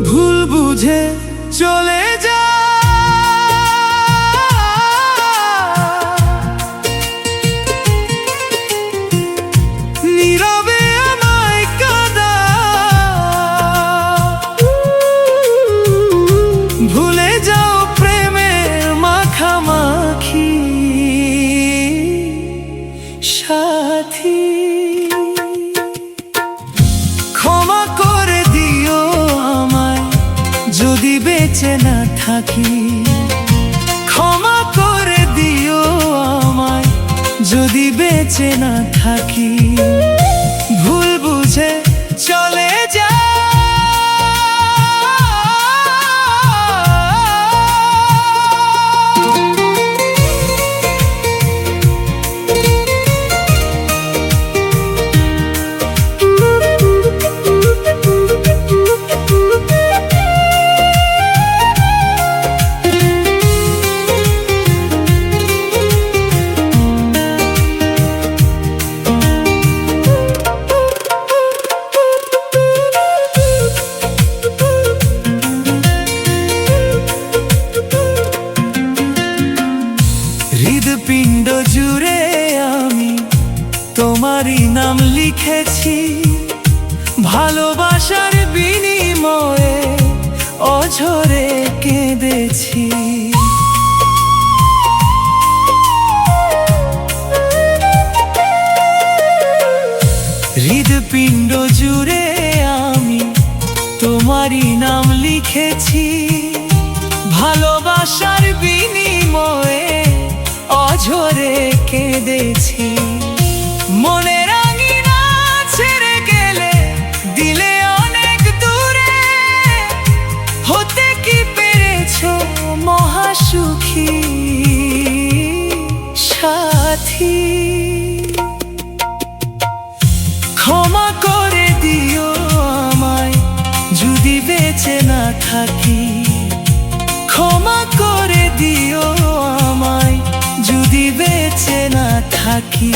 ভুল বুঝে চলে যা, নীরবে আমায় কাঁদা, ভুলে যাও প্রেমের মাখামাখি সাথী। ক্ষমা করে দিও আমায় যদি বেঁচে না থাকি, ক্ষমা করে দিও আমায় যদি বেঁচে না থাকি। ভুল বুঝে চলে যা, হৃদপিণ্ড জুড়ে আমি তোমারই নাম লিখেছি, ভালোবাসার বিনিময়ে অঝরে কেঁদেছি। হৃদপিণ্ড জুড়ে আমি তোমারই নাম লিখেছি, ভালোবাসার বিনিময়ে অঝরে কেঁদেছি। মনের আঙিনা ছেড়ে গেলে দিলে অনেক দূরে, হতে কি পেরেছো মহাসুখী সাথী। ক্ষমা করে দিও আমায় যদি বেঁচে না থাকি, ক্ষমা করে দিও আমায় যদি বেঁচে না থাকি।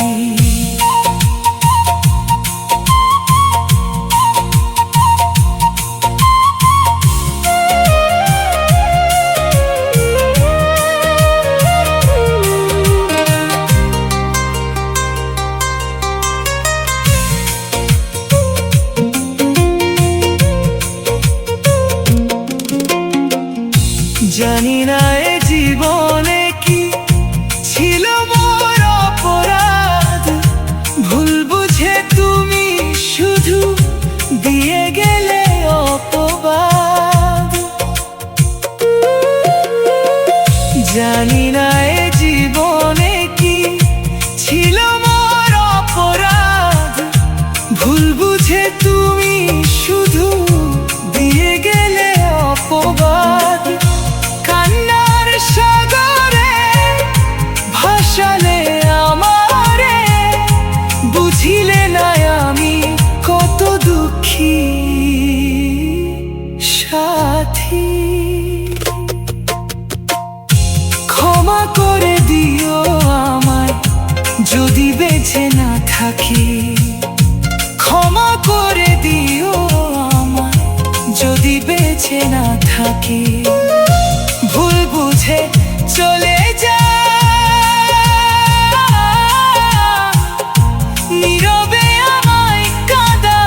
জানি না এ জীবনে কি ছিল মোর অপরাধ, ভুল বুঝে তুমি শুধু দিয়ে গেলে অপবাদ। জানি না এ জীবনে কি ছিল মোর অপরাধ, ভুল বুঝে তুমি শুধু দিয়ে গেলে অপবাদ। কান্নার সাগরে ভাসালে আমারে, বুঝিলে না আমি কত দুঃখী সাথী। ক্ষমা করে দিও আমায় যদি বেঁচে না থাকি, ক্ষমা করে দিও আমায় যদি বেঁচে না থাকি। ভুল বুঝে চলে যা, নীরবে আমায় কাঁদা,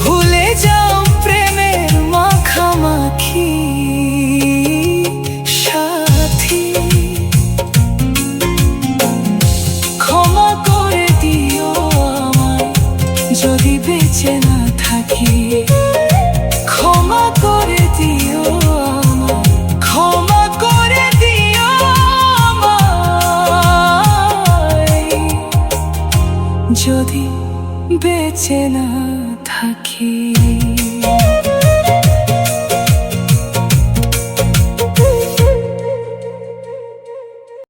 ভুলে যাও প্রেমের মাখামাখি সাথী। ক্ষমা করে দিও আমায় যদি বেঁচে না থাকি, ক্ষমা করে দিও আমায়, ক্ষমা করে দিও আমায় যদি বেঁচে না থাকি।